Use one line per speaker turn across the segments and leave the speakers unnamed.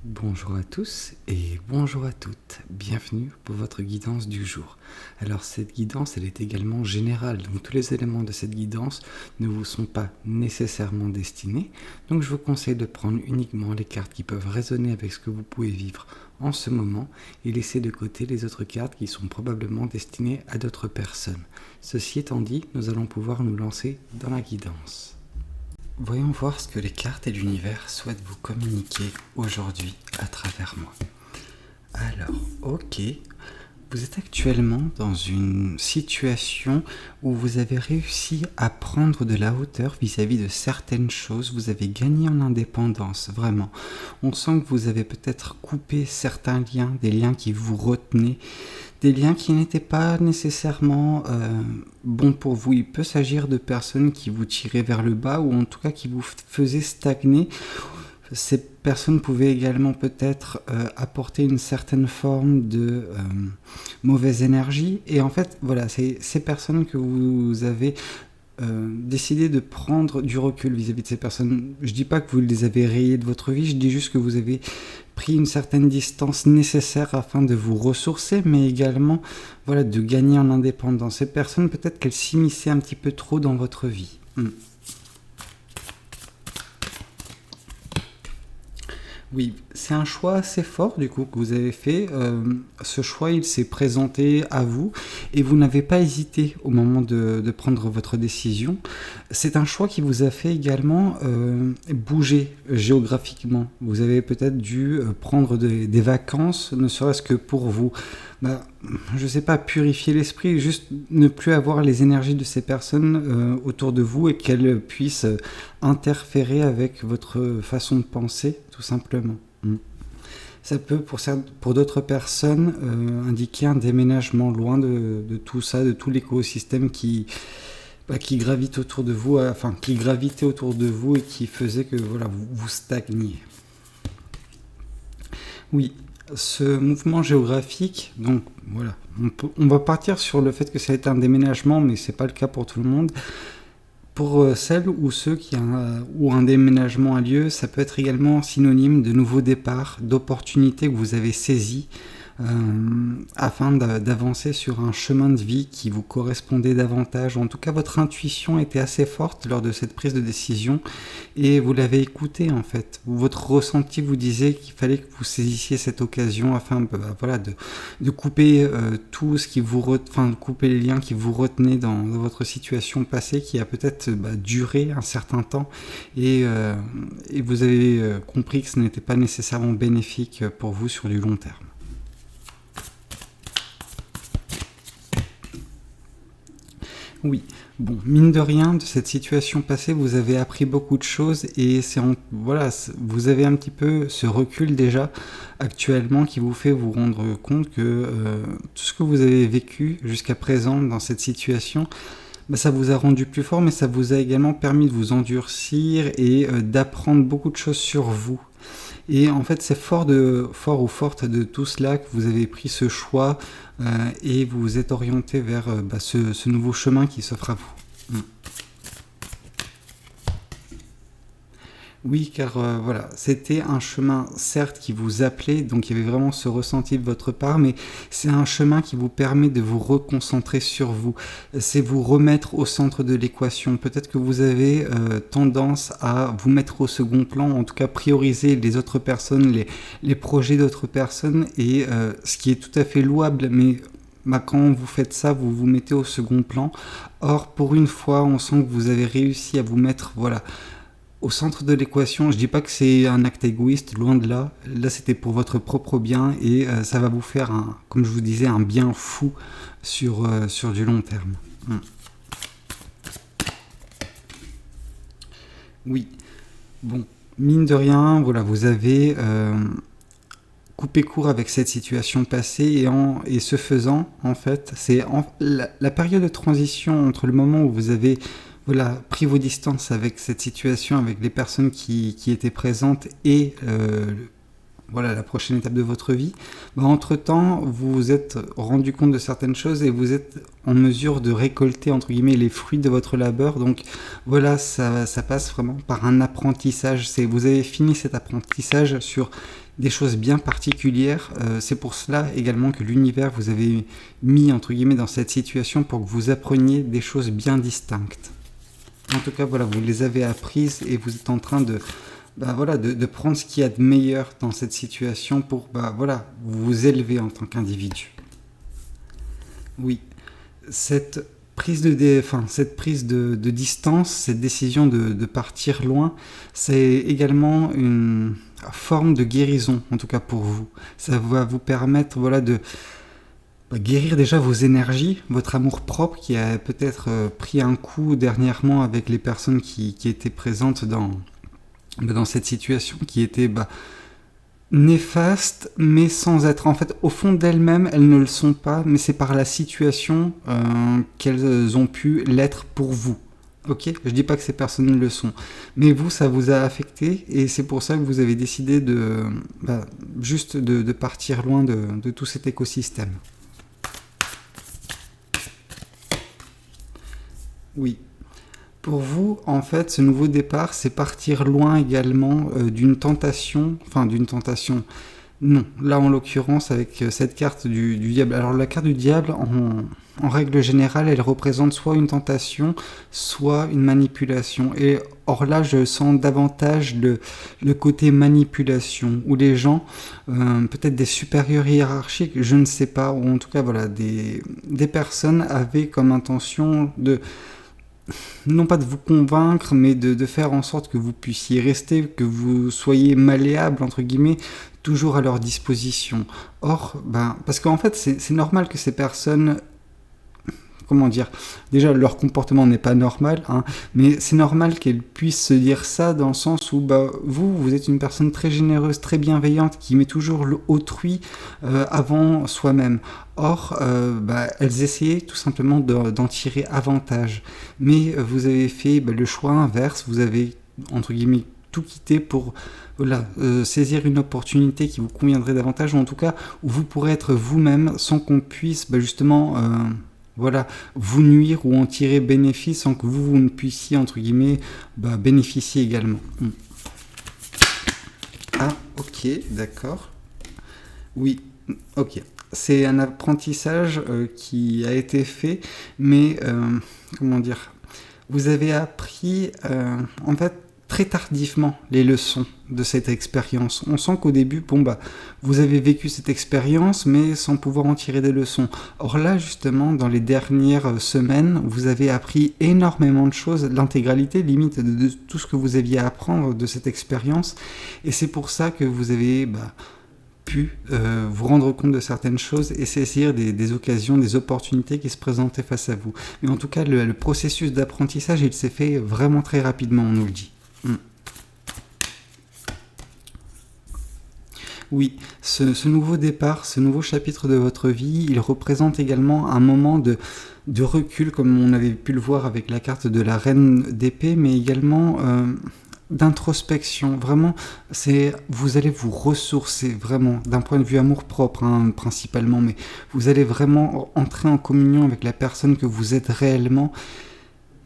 Bonjour à tous et bonjour à toutes, bienvenue pour votre guidance du jour. Alors cette guidance elle est également générale, donc tous les éléments de cette guidance ne vous sont pas nécessairement destinés, donc je vous conseille de prendre uniquement les cartes qui peuvent résonner avec ce que vous pouvez vivre en ce moment et laisser de côté les autres cartes qui sont probablement destinées à d'autres personnes. Ceci étant dit, nous allons pouvoir nous lancer dans la guidance. Voyons voir ce que les cartes et l'univers souhaitent vous communiquer aujourd'hui à travers moi. Alors, ok, vous êtes actuellement dans une situation où vous avez réussi à prendre de la hauteur vis-à-vis de certaines choses, vous avez gagné en indépendance, vraiment. On sent que vous avez peut-être coupé certains liens, des liens qui vous retenaient, des liens qui n'étaient pas nécessairement bons pour vous. Il peut s'agir de personnes qui vous tiraient vers le bas ou en tout cas qui vous faisaient stagner. Ces personnes pouvaient également peut-être apporter une certaine forme de mauvaise énergie. Et en fait, voilà, c'est ces personnes que vous avez décidé de prendre du recul vis-à-vis de ces personnes. Je dis pas que vous les avez rayées de votre vie, je dis juste que vous avez pris une certaine distance nécessaire afin de vous ressourcer, mais également voilà, de gagner en indépendance. Ces personnes, peut-être qu'elles s'immisçaient un petit peu trop dans votre vie. Oui, c'est un choix assez fort du coup que vous avez fait. Ce choix, il s'est présenté à vous et vous n'avez pas hésité au moment de prendre votre décision. C'est un choix qui vous a fait également bouger géographiquement. Vous avez peut-être dû prendre des vacances, ne serait-ce que pour vous. Je sais pas, purifier l'esprit, juste ne plus avoir les énergies de ces personnes autour de vous et qu'elles puissent interférer avec votre façon de penser, tout simplement. Ça peut, pour d'autres personnes, indiquer un déménagement loin de tout ça, de tout l'écosystème qui gravite autour de vous, qui gravitait autour de vous et qui faisait que voilà, vous stagniez. Oui. Ce mouvement géographique, donc voilà, on va partir sur le fait que ça a été un déménagement, mais c'est pas le cas pour tout le monde. Pour celles ou ceux où un déménagement a lieu, ça peut être également synonyme de nouveau départ, d'opportunités que vous avez saisies afin d'avancer sur un chemin de vie qui vous correspondait davantage. En tout cas, votre intuition était assez forte lors de cette prise de décision et vous l'avez écoutée en fait. Votre ressenti vous disait qu'il fallait que vous saisissiez cette occasion afin de couper tout ce qui couper les liens qui vous retenaient dans votre situation passée qui a peut-être duré un certain temps et vous avez compris que ce n'était pas nécessairement bénéfique pour vous sur du long terme. Oui, bon, mine de rien, de cette situation passée, vous avez appris beaucoup de choses et vous avez un petit peu ce recul déjà actuellement qui vous fait vous rendre compte que tout ce que vous avez vécu jusqu'à présent dans cette situation, ça vous a rendu plus fort, mais ça vous a également permis de vous endurcir et d'apprendre beaucoup de choses sur vous. Et en fait, c'est fort ou forte de tout cela que vous avez pris ce choix et vous vous êtes orienté vers ce nouveau chemin qui s'offre à vous. Oui, car c'était un chemin, certes, qui vous appelait, donc il y avait vraiment ce ressenti de votre part, mais c'est un chemin qui vous permet de vous reconcentrer sur vous. C'est vous remettre au centre de l'équation. Peut-être que vous avez tendance à vous mettre au second plan, en tout cas prioriser les autres personnes, les projets d'autres personnes, et ce qui est tout à fait louable, mais quand vous faites ça, vous vous mettez au second plan. Or, pour une fois, on sent que vous avez réussi à vous mettre, au centre de l'équation. Je dis pas que c'est un acte égoïste, loin de là. Là, c'était pour votre propre bien et ça va vous faire, comme je vous disais, un bien fou sur du long terme. Oui. Bon, mine de rien, vous avez coupé court avec cette situation passée et ce faisant, en fait, c'est la période de transition entre le moment où vous avez pris vos distances avec cette situation, avec les personnes qui étaient présentes et voilà, la prochaine étape de votre vie, entre-temps, vous vous êtes rendu compte de certaines choses et vous êtes en mesure de récolter, entre guillemets, les fruits de votre labeur. Donc voilà, ça passe vraiment par un apprentissage. Vous avez fini cet apprentissage sur des choses bien particulières. C'est pour cela également que l'univers vous avez mis, entre guillemets, dans cette situation pour que vous appreniez des choses bien distinctes. En tout cas, voilà, vous les avez apprises et vous êtes en train de prendre ce qu'il y a de meilleur dans cette situation pour vous élever en tant qu'individu. Oui, cette prise de distance, cette décision de partir loin, c'est également une forme de guérison, en tout cas pour vous. Ça va vous permettre de guérir déjà vos énergies, votre amour-propre qui a peut-être pris un coup dernièrement avec les personnes qui étaient présentes dans cette situation, qui était néfaste, mais sans être. En fait, au fond d'elles-mêmes, elles ne le sont pas, mais c'est par la situation qu'elles ont pu l'être pour vous. Ok, je dis pas que ces personnes le sont, mais vous, ça vous a affecté, et c'est pour ça que vous avez décidé de partir loin de tout cet écosystème. Oui. Pour vous, en fait, ce nouveau départ, c'est partir loin également d'une tentation. Non, là en l'occurrence avec cette carte du diable. Alors la carte du diable, en règle générale, elle représente soit une tentation, soit une manipulation. Et or là, je sens davantage le côté manipulation, où les gens, peut-être des supérieurs hiérarchiques, je ne sais pas, ou en tout cas des personnes avaient comme intention non pas de vous convaincre, mais de faire en sorte que vous puissiez rester, que vous soyez malléable, entre guillemets, toujours à leur disposition. Or, parce qu'en fait, c'est normal que ces personnes... Comment dire ? Déjà, leur comportement n'est pas normal, mais c'est normal qu'elles puissent se dire ça dans le sens où vous êtes une personne très généreuse, très bienveillante, qui met toujours l'autrui avant soi-même. Or, elles essayaient tout simplement d'en tirer avantage. Mais vous avez fait le choix inverse, vous avez, entre guillemets, tout quitté pour saisir une opportunité qui vous conviendrait davantage, ou en tout cas, où vous pourrez être vous-même sans qu'on puisse vous nuire ou en tirer bénéfice sans que vous ne puissiez, entre guillemets, bénéficier également. Ah, ok, d'accord. Oui, ok. C'est un apprentissage qui a été fait, mais, vous avez appris, en fait, très tardivement les leçons de cette expérience. On sent qu'au début, vous avez vécu cette expérience, mais sans pouvoir en tirer des leçons. Or là, justement, dans les dernières semaines, vous avez appris énormément de choses, l'intégralité, limite, de tout ce que vous aviez à apprendre de cette expérience. Et c'est pour ça que vous avez pu vous rendre compte de certaines choses et saisir des occasions, des opportunités qui se présentaient face à vous. Mais en tout cas, le processus d'apprentissage, il s'est fait vraiment très rapidement, on nous le dit. Oui, ce nouveau départ, ce nouveau chapitre de votre vie, il représente également un moment de recul, comme on avait pu le voir avec la carte de la reine d'épée, mais également d'introspection. Vraiment, vous allez vous ressourcer, vraiment, d'un point de vue amour-propre, principalement, mais vous allez vraiment entrer en communion avec la personne que vous êtes réellement.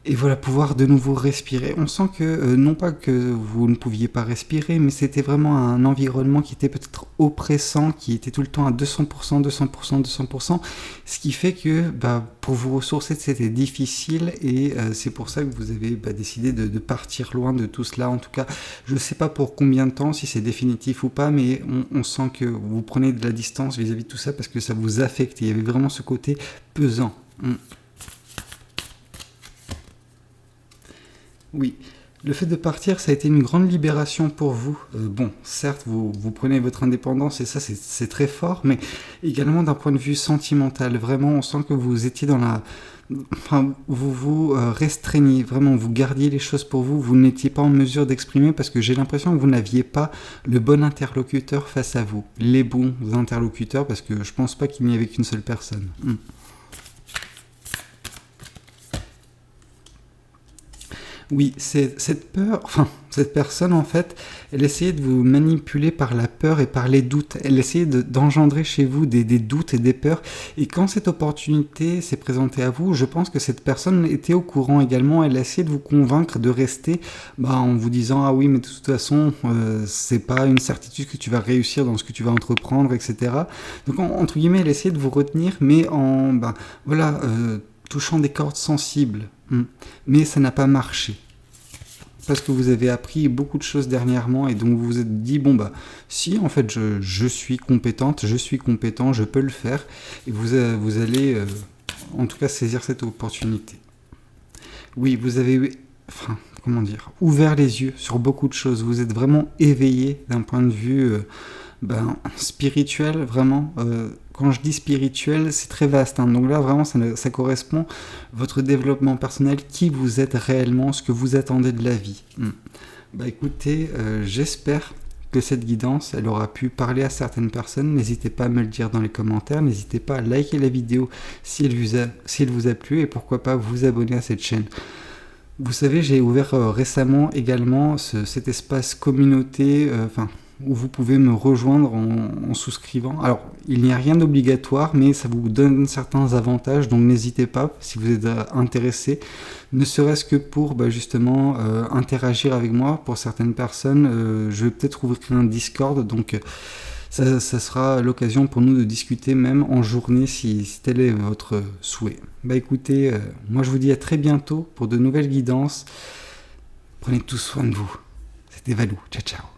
Et pouvoir de nouveau respirer. On sent que, non pas que vous ne pouviez pas respirer, mais c'était vraiment un environnement qui était peut-être oppressant, qui était tout le temps à 200%, 200%, 200%, ce qui fait que pour vous ressourcer, c'était difficile, et c'est pour ça que vous avez décidé de partir loin de tout cela. En tout cas, je ne sais pas pour combien de temps, si c'est définitif ou pas, mais on sent que vous prenez de la distance vis-à-vis de tout ça, parce que ça vous affecte. Il y avait vraiment ce côté pesant. Oui, le fait de partir, ça a été une grande libération pour vous. Certes, vous prenez votre indépendance et ça, c'est très fort, mais également d'un point de vue sentimental. Vraiment, on sent que vous étiez vous vous restreignez, vraiment, vous gardiez les choses pour vous, vous n'étiez pas en mesure d'exprimer parce que j'ai l'impression que vous n'aviez pas le bon interlocuteur face à vous. Les bons interlocuteurs, parce que je pense pas qu'il n'y avait qu'une seule personne. Oui, c'est cette peur, enfin, cette personne, en fait, elle essayait de vous manipuler par la peur et par les doutes. Elle essayait d'engendrer chez vous des doutes et des peurs. Et quand cette opportunité s'est présentée à vous, je pense que cette personne était au courant également. Elle a essayé de vous convaincre de rester, en vous disant, ah oui, mais de toute façon, c'est pas une certitude que tu vas réussir dans ce que tu vas entreprendre, etc. Donc, entre guillemets, elle essayait de vous retenir, mais touchant des cordes sensibles. Mais ça n'a pas marché. Parce que vous avez appris beaucoup de choses dernièrement et donc vous vous êtes dit, si en fait je suis compétente, je suis compétent, je peux le faire. Et vous allez en tout cas saisir cette opportunité. Oui, vous avez, ouvert les yeux sur beaucoup de choses. Vous êtes vraiment éveillé d'un point de vue spirituel, vraiment. Quand je dis spirituel, c'est très vaste. Donc là, vraiment, ça correspond à votre développement personnel, qui vous êtes réellement, ce que vous attendez de la vie. Écoutez, j'espère que cette guidance, elle aura pu parler à certaines personnes. N'hésitez pas à me le dire dans les commentaires. N'hésitez pas à liker la vidéo si elle vous a plu. Et pourquoi pas vous abonner à cette chaîne. Vous savez, j'ai ouvert récemment également cet espace communauté, où vous pouvez me rejoindre en souscrivant. Alors, il n'y a rien d'obligatoire, mais ça vous donne certains avantages, donc n'hésitez pas, si vous êtes intéressé, ne serait-ce que pour justement interagir avec moi. Pour certaines personnes, je vais peut-être ouvrir un Discord, donc ça sera l'occasion pour nous de discuter même en journée si tel est votre souhait. Écoutez, moi je vous dis à très bientôt pour de nouvelles guidances. Prenez tout soin de vous. C'était Valou, ciao ciao.